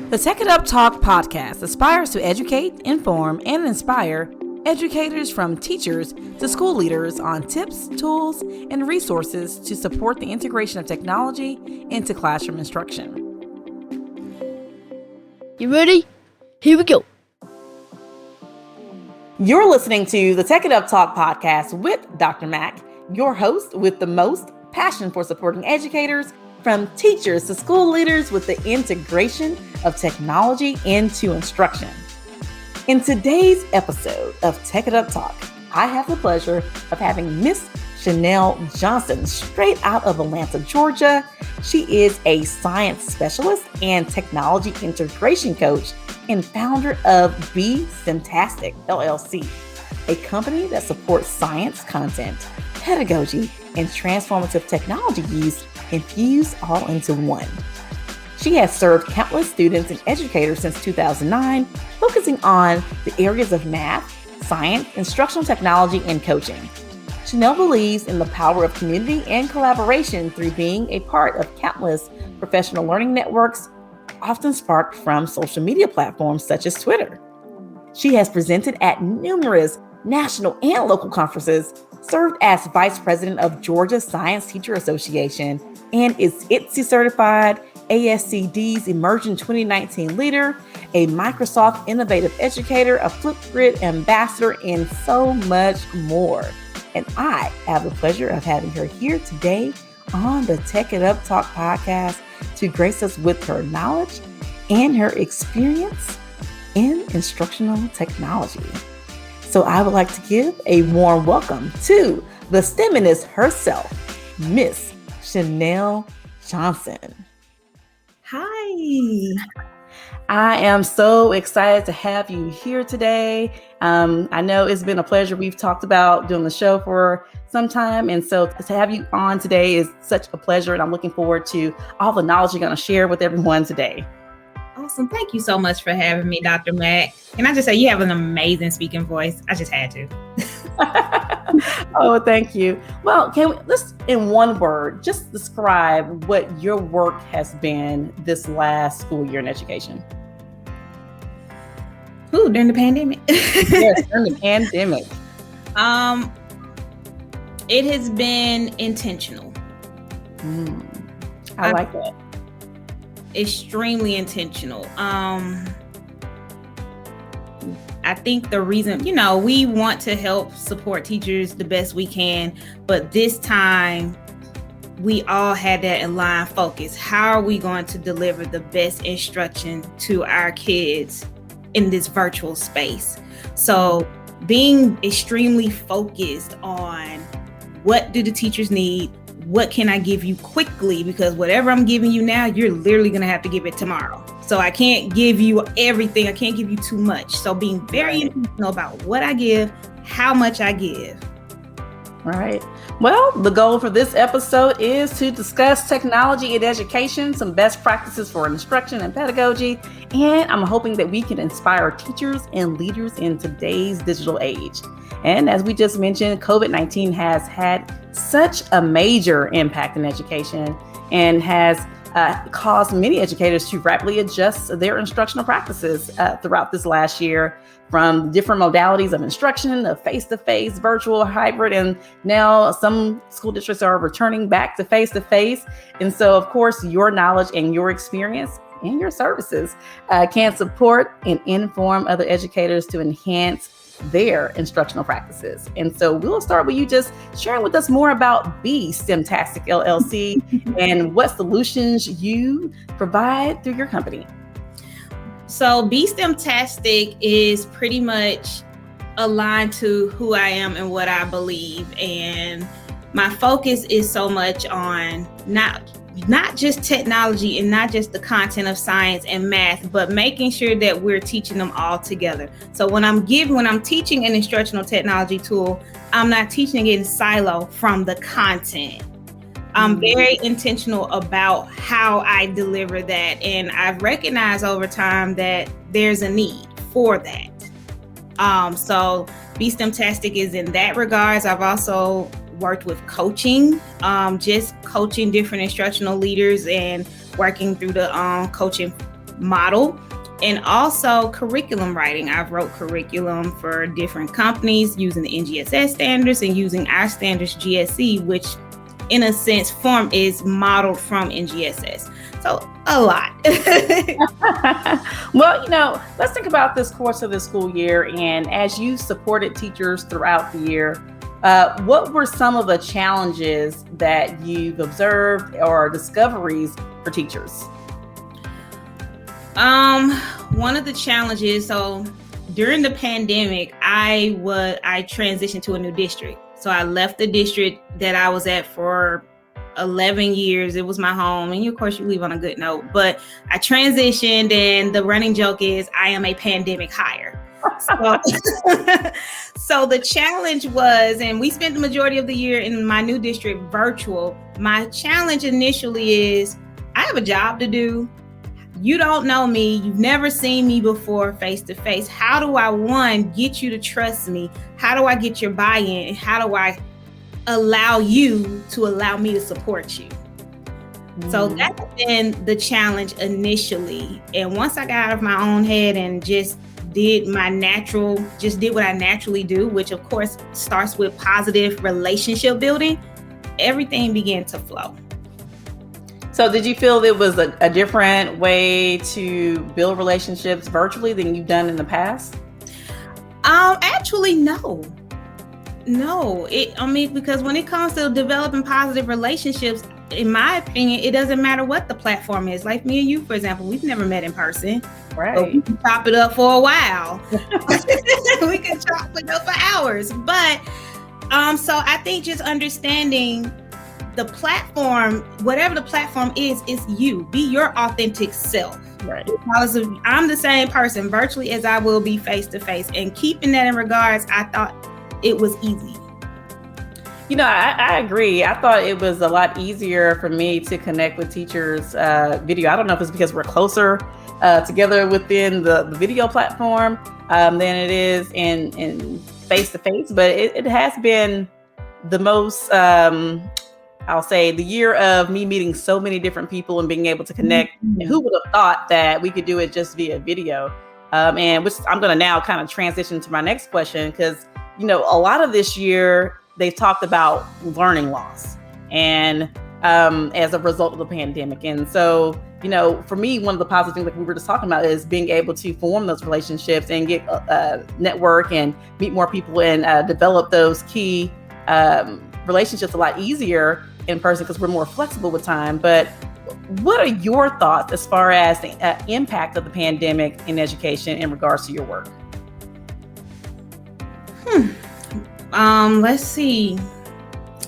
The Tech It Up Talk podcast aspires to educate, inform, and inspire educators from teachers to school leaders on tips, tools, and resources to support the integration of technology into classroom instruction. You ready? Here we go. You're listening to the Tech It Up Talk podcast with Dr. Mac, your host with the most passion for supporting educators from teachers to school leaders with the integration of technology into instruction. In today's episode of Tech It Up Talk, I have the pleasure of having Miss Chanel Johnson straight out of Atlanta, Georgia. She is a science specialist and technology integration coach and founder of Tech-Tastrophe, LLC, a company that supports science content, pedagogy, and transformative technology use infused all into one. She has served countless students and educators since 2009, focusing on the areas of math, science, instructional technology, and coaching. Chanel believes in the power of community and collaboration through being a part of countless professional learning networks, often sparked from social media platforms such as Twitter. She has presented at numerous national and local conferences, served as Vice President of Georgia Science Teacher Association, and is ITSE certified, ASCD's Emerging 2019 leader, a Microsoft Innovative Educator, a Flipgrid ambassador, and so much more. And I have the pleasure of having her here today on the Tech It Up Talk podcast to grace us with her knowledge and her experience in instructional technology. So I would like to give a warm welcome to the STEMinist herself, Miss Chanel Johnson. Hi. I am so excited to have you here today. I know it's been a pleasure. We've talked about doing the show for some time. And so to have you on today is such a pleasure. And I'm looking forward to all the knowledge you're going to share with everyone today. Awesome. Thank you so much for having me, Dr. Mac. Can I just say you have an amazing speaking voice? I just had to. Oh, thank you. Well, let's in one word, just describe what your work has been this last school year in education. Ooh, during the pandemic. Yes, during the pandemic. It has been intentional. I like that. Extremely intentional. I think the reason, we want to help support teachers the best we can, but this time we all had that aligned focus. How are we going to deliver the best instruction to our kids in this virtual space? So being extremely focused on what do the teachers need? What can I give you quickly? Because whatever I'm giving you now, you're literally going to have to give it tomorrow. So I can't give you everything. I can't give you too much. So being very intentional about what I give, how much I give. All right. Well, the goal for this episode is to discuss technology in education, some best practices for instruction and pedagogy. And I'm hoping that we can inspire teachers and leaders in today's digital age. And as we just mentioned, COVID-19 has had such a major impact in education and has caused many educators to rapidly adjust their instructional practices throughout this last year, from different modalities of instruction, of face-to-face, virtual, hybrid, and now some school districts are returning back to face-to-face. And so, of course, your knowledge and your experience and your services can support and inform other educators to enhance their instructional practices. And so we'll start with you just sharing with us more about Tech-Tastrophe LLC and what solutions you provide through your company. So Tech-Tastrophe is pretty much aligned to who I am and what I believe. And my focus is so much on not just technology and not just the content of science and math, but making sure that we're teaching them all together. So when I'm teaching an instructional technology tool, I'm not teaching it in silo from the content. I'm very intentional about how I deliver that. And I've recognized over time that there's a need for that. So Tech-Tastrophe is in that regards. I've also worked with coaching, just coaching different instructional leaders and working through the coaching model. And also curriculum writing. I've wrote curriculum for different companies using the NGSS standards and using our standards GSE, which in a sense is modeled from NGSS. So a lot. Well, let's think about this course of the school year. And as you supported teachers throughout the year, what were some of the challenges that you've observed or discoveries for teachers? One of the challenges, so during the pandemic, I transitioned to a new district. So I left the district that I was at for 11 years. It was my home. And of course you leave on a good note, but I transitioned, and the running joke is I am a pandemic hire. So the challenge was, and we spent the majority of the year in my new district virtual. My challenge initially is I have a job to do. You don't know me. You've never seen me before face to face. How do I, one, get you to trust me? How do I get your buy-in? And how do I allow you to allow me to support you? So that's been the challenge initially. And once I got out of my own head and just did what I naturally do, which of course starts with positive relationship building, everything began to flow. So did you feel it was a different way to build relationships virtually than you've done in the past? Actually, no. Because when it comes to developing positive relationships, in my opinion, it doesn't matter what the platform is. Like me and you, for example, we've never met in person. Right. But we can chop it up for a while. We can chop it up for hours. But so I think just understanding the platform, whatever the platform is you. Be your authentic self. Right. Because I'm the same person virtually as I will be face to face. And keeping that in regards, I thought it was easy. I agree. I thought it was a lot easier for me to connect with teachers video. I don't know if it's because we're closer together within the video platform than it is in face to face, but it has been the most I'll say the year of me meeting so many different people and being able to connect. Mm-hmm. And who would have thought that we could do it just via video? And which I'm going to now kind of transition to my next question, because, a lot of this year, they talked about learning loss and as a result of the pandemic. And so, for me, one of the positive things like we were just talking about is being able to form those relationships and get network and meet more people and develop those key relationships a lot easier in person because we're more flexible with time. But what are your thoughts as far as the impact of the pandemic in education in regards to your work? Let's see.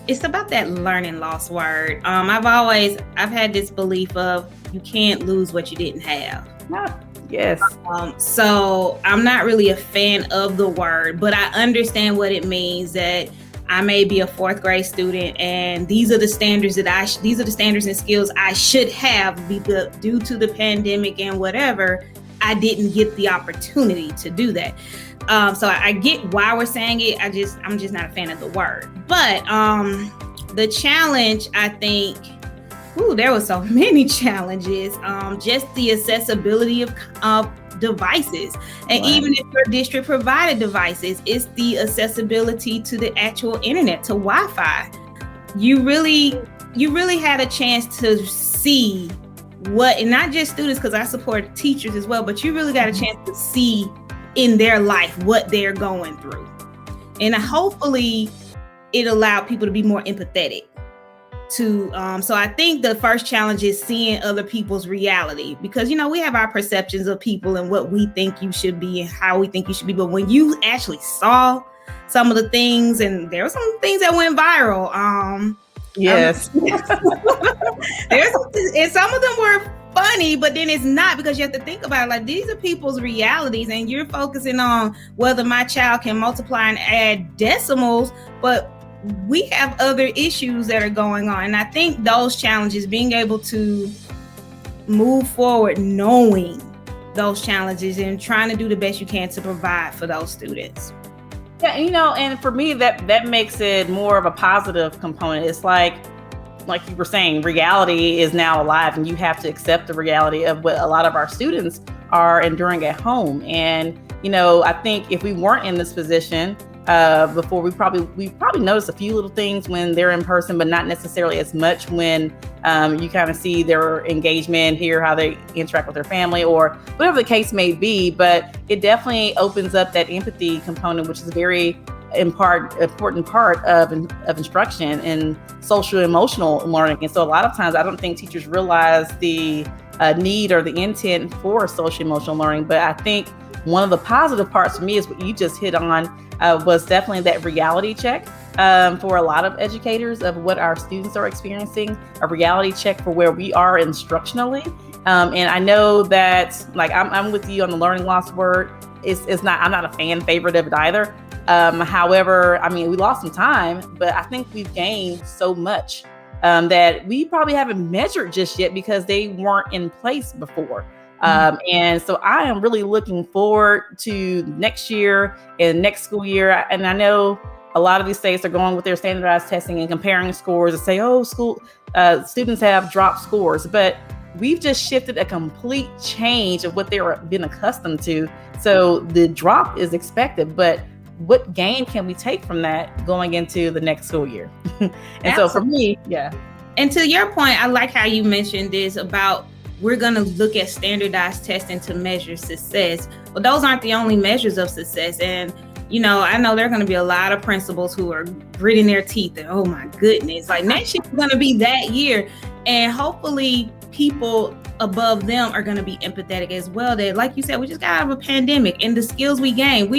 It's about that learning loss word. I've had this belief of you can't lose what you didn't have. Yes. So I'm not really a fan of the word, but I understand what it means that I may be a fourth grade student and these are the standards and skills I should have, but due to the pandemic and whatever, I didn't get the opportunity to do that. So I get why we're saying it. I'm just not a fan of the word. But the challenge, I think, there were so many challenges. Just the accessibility of devices. And even if your district provided devices, it's the accessibility to the actual internet, to Wi-Fi. You really had a chance to see what, and not just students, because I support teachers as well, but you really got a chance to see in their life what they're going through. And hopefully it allowed people to be more empathetic to, so I think the first challenge is seeing other people's reality, because, we have our perceptions of people and what we think you should be and how we think you should be. But when you actually saw some of the things, and there were some things that went viral. Yes. And some of them were funny, but then it's not, because you have to think about it like these are people's realities and you're focusing on whether my child can multiply and add decimals, but we have other issues that are going on. And I think those challenges, being able to move forward, knowing those challenges and trying to do the best you can to provide for those students. Yeah, and for me, that makes it more of a positive component. It's like, like you were saying, reality is now alive, and you have to accept the reality of what a lot of our students are enduring at home. And, I think if we weren't in this position before, we probably notice a few little things when they're in person, but not necessarily as much when you kind of see their engagement, hear how they interact with their family or whatever the case may be. But it definitely opens up that empathy component, which is a very important part of instruction and social emotional learning. And so a lot of times I don't think teachers realize the need or the intent for social emotional learning. But I think one of the positive parts for me is what you just hit on, was definitely that reality check for a lot of educators of what our students are experiencing, a reality check for where we are instructionally. And I know that, like, I'm with you on the learning loss word. I'm not a fan favorite of it either. However, I mean, we lost some time, but I think we've gained so much that we probably haven't measured just yet because they weren't in place before. And so I am really looking forward to next year and next school year. And I know a lot of these states are going with their standardized testing and comparing scores and say, oh, students have dropped scores, but we've just shifted a complete change of what they've been accustomed to. So the drop is expected, but what gain can we take from that going into the next school year? And Absolutely. So for me, yeah. And to your point, I like how you mentioned this about we're going to look at standardized testing to measure success. Well, those aren't the only measures of success. And, I know there are going to be a lot of principals who are gritting their teeth and, oh my goodness, like next year is going to be that year. And hopefully people above them are going to be empathetic as well. That, like you said, we just got out of a pandemic, and the skills we gain,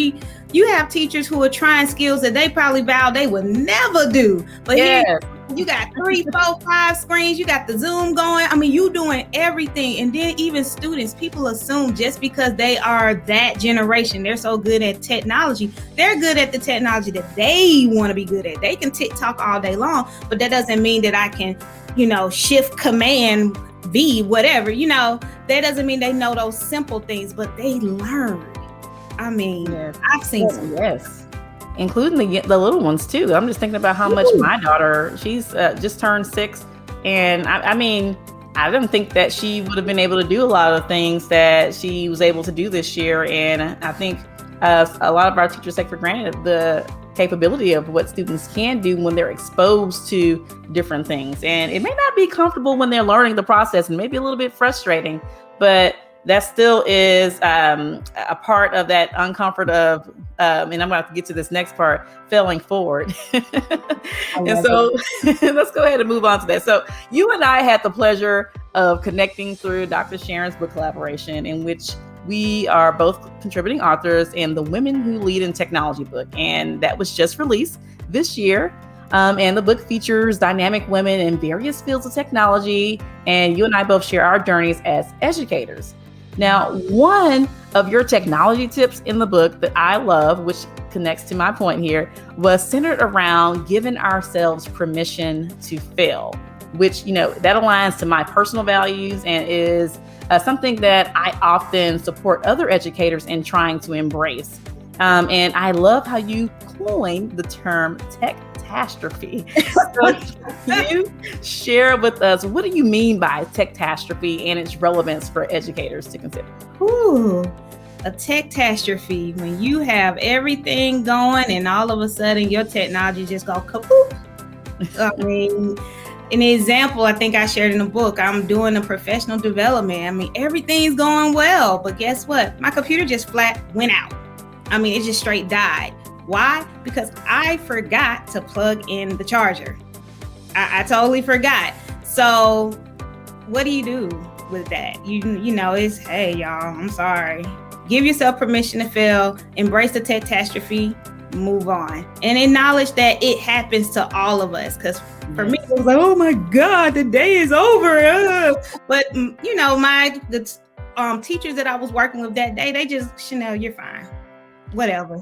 you have teachers who are trying skills that they probably vowed they would never do. But Here, you got 3, 4, 5 screens, you got the Zoom going. I mean, you doing everything. And then even students, people assume just because they are that generation, they're so good at technology, they're good at the technology that they want to be good at. They can TikTok all day long, but that doesn't mean that I can, shift command V, whatever, that doesn't mean they know those simple things, but they learn. I mean, yes. I've seen some. Yes. Including the little ones too. I'm just thinking about how much my daughter, she's just turned 6. And I mean, I didn't think that she would have been able to do a lot of things that she was able to do this year. And I think a lot of our teachers take for granted the capability of what students can do when they're exposed to different things. And it may not be comfortable when they're learning the process and maybe a little bit frustrating, but that still is a part of that uncomfort of, and I'm going to have to get to this next part, failing forward. And so let's go ahead and move on to that. So you and I had the pleasure of connecting through Dr. Sharon's book collaboration, in which we are both contributing authors in the Women Who Lead in Technology book. And that was just released this year. And the book features dynamic women in various fields of technology. And you and I both share our journeys as educators. Now, one of your technology tips in the book that I love, which connects to my point here, was centered around giving ourselves permission to fail, which, that aligns to my personal values and is something that I often support other educators in trying to embrace. And I love how you coined the term Tech-Tastrophe. So can you share with us, what do you mean by Tech-Tastrophe and its relevance for educators to consider? Ooh, a Tech-Tastrophe, when you have everything going and all of a sudden your technology just go kaput. I mean, an example I think I shared in the book, I'm doing a professional development. I mean, everything's going well, but guess what? My computer just flat went out. I mean, it just straight died. Why? Because I forgot to plug in the charger. I totally forgot. So what do you do with that? You know, it's, hey, y'all, I'm sorry. Give yourself permission to fail, embrace the Tech-Tastrophe, move on. And acknowledge that it happens to all of us. Because for me, it was like, oh my God, the day is over. But, the teachers that I was working with that day, they just, Chanel, you're fine. Whatever.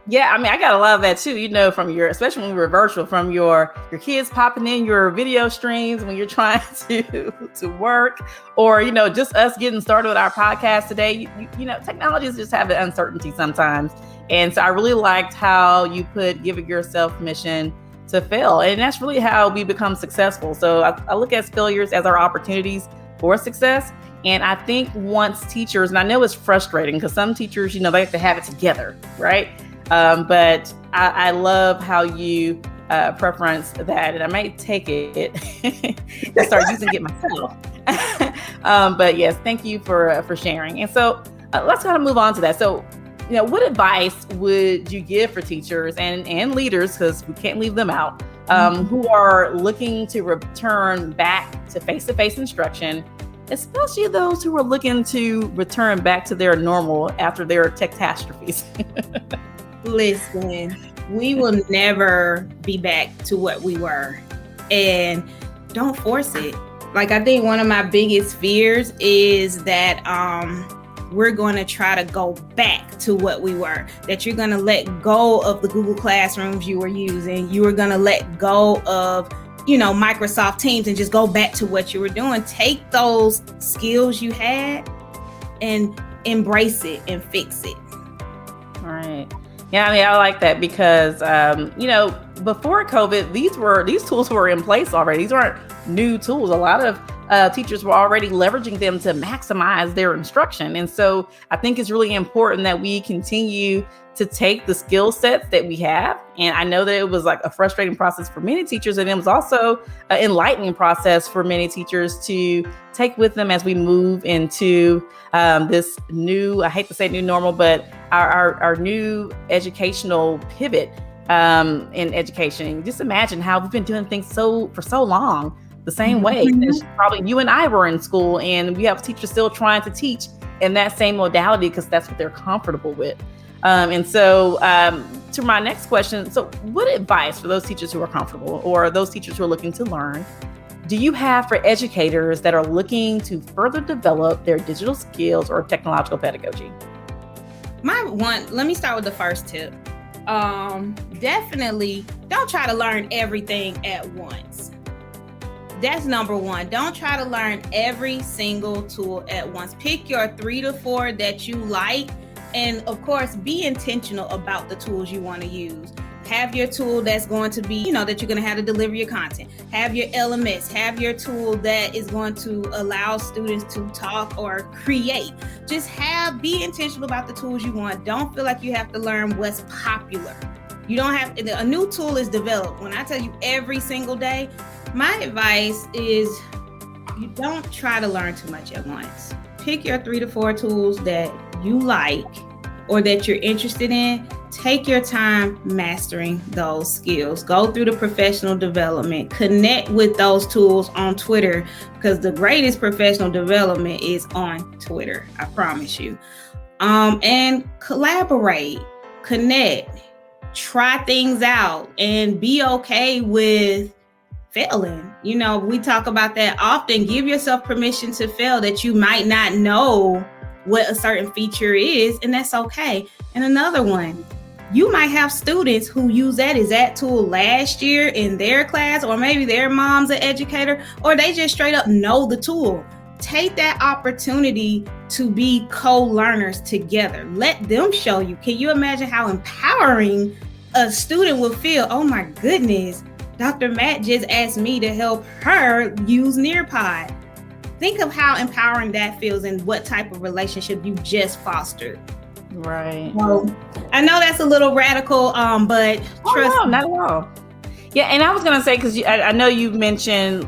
Yeah, I mean, I got a lot of that too, from especially when we were virtual, from your kids popping in your video streams when you're trying to work, or, just us getting started with our podcast today. Technologies just have an uncertainty sometimes. And so I really liked how you put giving yourself permission to fail. And that's really how we become successful. So I look at failures as our opportunities for success. And I think once teachers, and I know it's frustrating because some teachers, they have to have it together, right? But I love how you preference that, and I might take it and start using it myself. But yes, thank you for sharing. And so let's kind of move on to that. So, what advice would you give for teachers and leaders, because we can't leave them out, who are looking to return back to face-to-face instruction, especially those who are looking to return back to their normal after their tech-tastrophes? Listen, we will never be back to what we were, and don't force it. Like, I think one of my biggest fears is that we're going to try to go back to what we were, that you're going to let go of the Google Classrooms you were using. You were going to let go of, Microsoft Teams and just go back to what you were doing. Take those skills you had and embrace it and fix it. All right. Yeah, I like that because, before COVID, these tools were in place already. These aren't new tools. A lot of teachers were already leveraging them to maximize their instruction. And so I think it's really important that we continue to take the skill sets that we have. And I know that it was like a frustrating process for many teachers, and it was also an enlightening process for many teachers to take with them as we move into this new, I hate to say new normal, but our new educational pivot in education. Just imagine how we've been doing things for so long the same way. Probably you and I were in school, and we have teachers still trying to teach in that same modality because that's what they're comfortable with. And so to my next question, so what advice for those teachers who are comfortable or those teachers who are looking to learn do you have for educators that are looking to further develop their digital skills or technological pedagogy? Let me start with the first tip. Definitely don't try to learn everything at once. That's number one. Don't try to learn every single tool at once. Pick your 3 to 4 that you like. And of course, be intentional about the tools you want to use. Have your tool that's going to be, that you're going to have to deliver your content. Have your LMS. Have your tool that is going to allow students to talk or create. Just be intentional about the tools you want. Don't feel like you have to learn what's popular. You don't have, a new tool is developed. When I tell you every single day, my advice is you don't try to learn too much at once. Pick your 3 to 4 tools that you like or that you're interested in. Take your time mastering those skills. Go through the professional development. Connect with those tools on Twitter, because the greatest professional development is on Twitter. I promise you. And collaborate, connect, try things out, and be okay with failing. We talk about that often. Give yourself permission to fail, that you might not know what a certain feature is, and that's okay. And another one, you might have students who use that tool last year in their class, or maybe their mom's an educator, or they just straight up know the tool. Take that opportunity to be co-learners together. Let them show you. Can you imagine how empowering a student will feel? Oh my goodness, Dr. Matt just asked me to help her use Nearpod. Think of how empowering that feels and what type of relationship you just fostered. Right. Well, I know that's a little radical, but trust me. Not at all. Yeah, and I was going to say, because I know you mentioned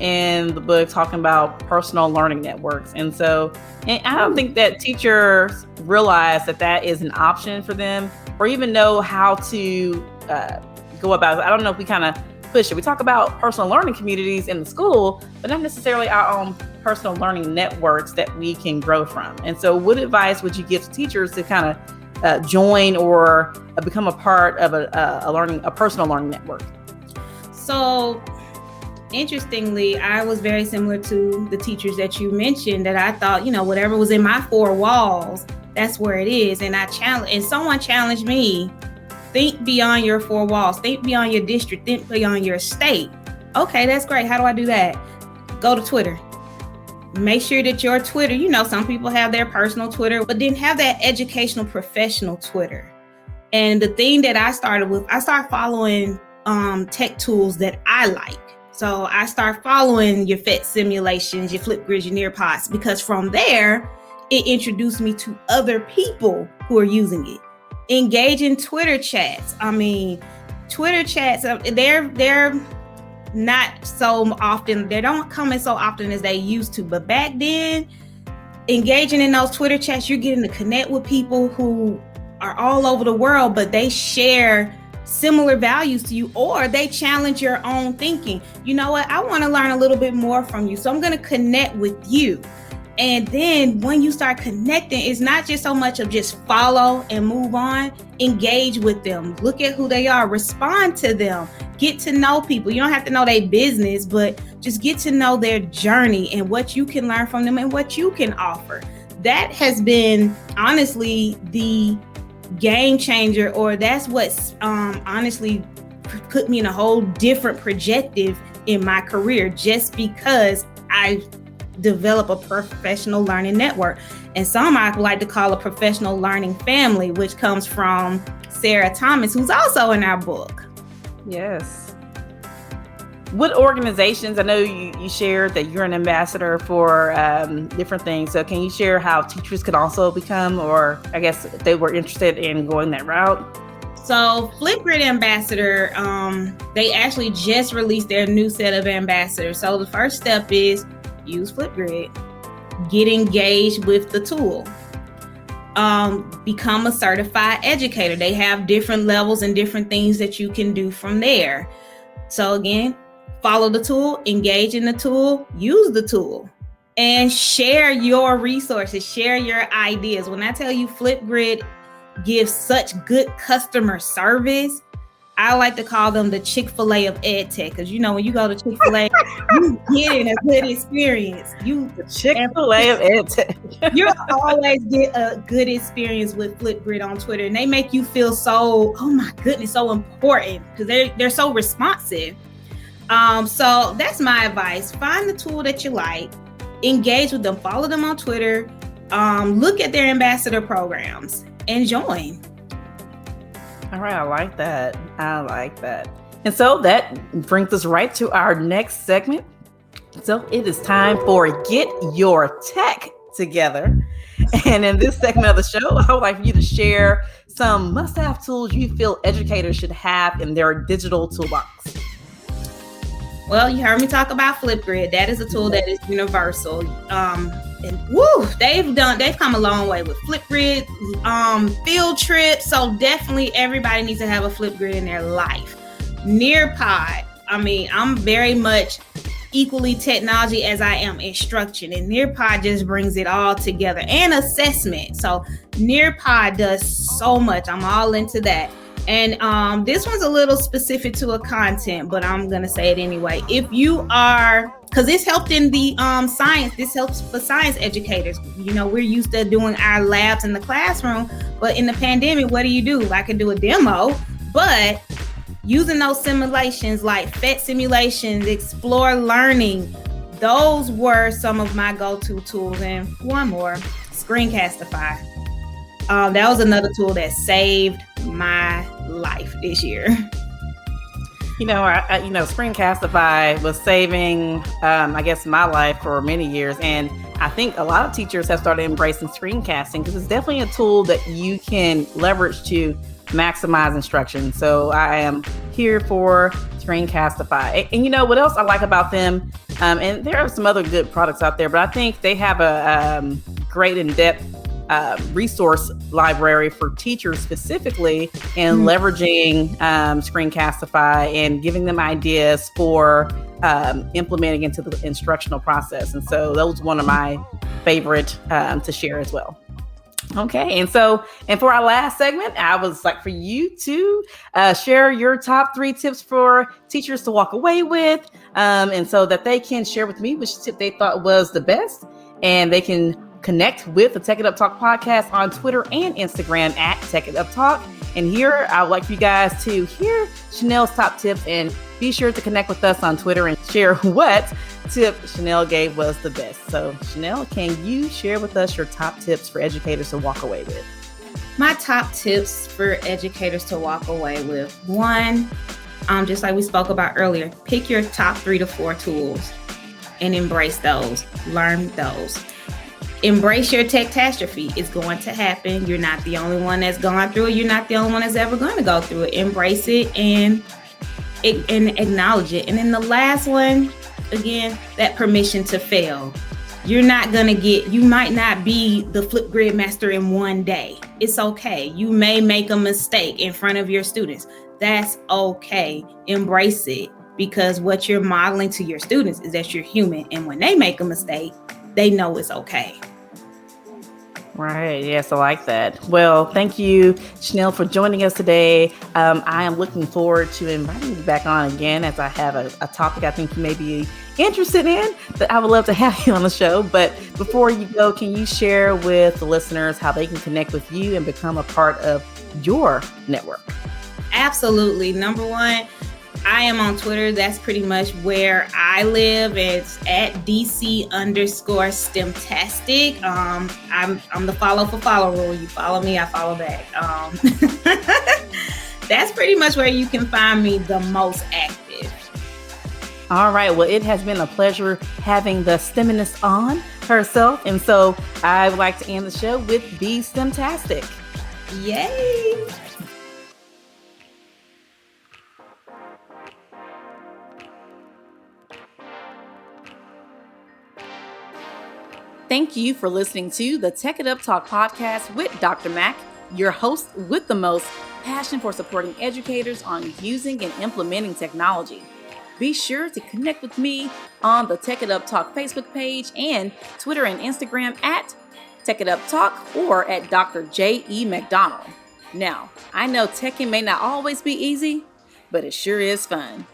in the book talking about personal learning networks. And I don't think that teachers realize that is an option for them, or even know how to go about it. I don't know if we kind of push it. We talk about personal learning communities in the school, but not necessarily our own personal learning networks that we can grow from. And so what advice would you give to teachers to kind of join or become a part of a personal learning network? So interestingly, I was very similar to the teachers that you mentioned, that I thought, whatever was in my 4 walls, that's where it is. And someone challenged me, think beyond your 4 walls, think beyond your district, think beyond your state. Okay, that's great. How do I do that? Go to Twitter. Make sure that your Twitter, some people have their personal Twitter, but then have that educational professional Twitter. And the thing that I started with, I started following tech tools that I like. So I start following your PhET simulations, your Flipgrid, your Nearpods, because from there, it introduced me to other people who are using it. Engage in Twitter chats. I mean, Twitter chats, they're not so often, they don't come in so often as they used to. But back then, engaging in those Twitter chats, you're getting to connect with people who are all over the world, but they share similar values to you, or they challenge your own thinking. You know what? I want to learn a little bit more from you, so I'm going to connect with you. And then when you start connecting, it's not just so much of just follow and move on. Engage with them. Look at who they are. Respond to them. Get to know people. You don't have to know their business, but just get to know their journey and what you can learn from them and what you can offer. That has been honestly the game changer, or that's what's honestly put me in a whole different perspective in my career, just because I develop a professional learning network, and some I like to call a professional learning family, which comes from Sarah Thomas, who's also in our book. Yes. What organizations, I know you shared that you're an ambassador for different things. So can you share how teachers could also become, or I guess if they were interested in going that route? So Flipgrid Ambassador, they actually just released their new set of ambassadors. So the first step is use Flipgrid, get engaged with the tool, become a certified educator. They have different levels and different things that you can do from there. So again, follow the tool, engage in the tool, use the tool, and share your resources, share your ideas. When I tell you Flipgrid gives such good customer service, I like to call them the Chick-fil-A of EdTech, because you know when you go to Chick-fil-A, you get a good experience. The Chick-fil-A of EdTech. You always get a good experience with Flipgrid on Twitter, and they make you feel so, oh my goodness, so important, because they're so responsive. So that's my advice. Find the tool that you like, engage with them, follow them on Twitter, look at their ambassador programs, and join. All right, I like that. And so that brings us right to our next segment. So it is time for Get Your Tech Together. And in this segment of the show, I would like for you to share some must-have tools you feel educators should have in their digital toolbox. Well, you heard me talk about Flipgrid. That is a tool that is universal. And woo, they've come a long way with Flipgrid, field trips. So definitely everybody needs to have a Flipgrid in their life. Nearpod. I mean, I'm very much equally technology as I am instruction, and Nearpod just brings it all together, and assessment. So Nearpod does so much. I'm all into that. And this one's a little specific to a content, but I'm going to say it anyway. If you are, because this helped in the science, this helps for science educators. You know, we're used to doing our labs in the classroom, but in the pandemic, what do? I can do a demo, but using those simulations like PhET simulations, Explore Learning, those were some of my go-to tools. And one more, Screencastify. That was another tool that saved my life this year. Screencastify was saving, I guess, my life for many years. And I think a lot of teachers have started embracing screencasting because it's definitely a tool that you can leverage to maximize instruction. So I am here for Screencastify. And you know what else I like about them? And there are some other good products out there, but I think they have a great in-depth resource library for teachers specifically, and leveraging Screencastify and giving them ideas for implementing into the instructional process. And so that was one of my favorite to share as well. Okay. And for our last segment, I would like for you to share your top 3 tips for teachers to walk away with, and so that they can share with me which tip they thought was the best, and they can connect with the Tech It Up Talk podcast on Twitter and Instagram at Tech It Up Talk. And here, I would like for you guys to hear Chanel's top tips, and be sure to connect with us on Twitter and share what tip Chanel gave was the best. So Chanel, can you share with us your top tips for educators to walk away with? My top tips for educators to walk away with: 1, just like we spoke about earlier, pick your top 3 to 4 tools and embrace those, learn those. Embrace your tech-tastrophe. It's going to happen. You're not the only one that's gone through it. You're not the only one that's ever going to go through it. Embrace it and acknowledge it. And then the last one, again, that permission to fail. You might not be the Flipgrid master in one day. It's okay. You may make a mistake in front of your students. That's okay. Embrace it, because what you're modeling to your students is that you're human. And when they make a mistake, they know it's okay. Right. Yes, I like that. Well, thank you, Chanel, for joining us today. I am looking forward to inviting you back on again, as I have a topic I think you may be interested in that I would love to have you on the show. But before you go, can you share with the listeners how they can connect with you and become a part of your network? Absolutely. Number one, I am on Twitter. That's pretty much where I live. It's at DC_STEMtastic. I'm the follow for follow rule. You follow me, I follow back. That's pretty much where you can find me the most active. All right. Well, it has been a pleasure having the STEMinist on herself. And so I would like to end the show with Be STEMtastic. Yay! Thank you for listening to the Tech It Up Talk podcast with Dr. Mac, your host with the most passion for supporting educators on using and implementing technology. Be sure to connect with me on the Tech It Up Talk Facebook page and Twitter and Instagram at Tech It Up Talk or at Dr. J.E. McDonald. Now, I know teching may not always be easy, but it sure is fun.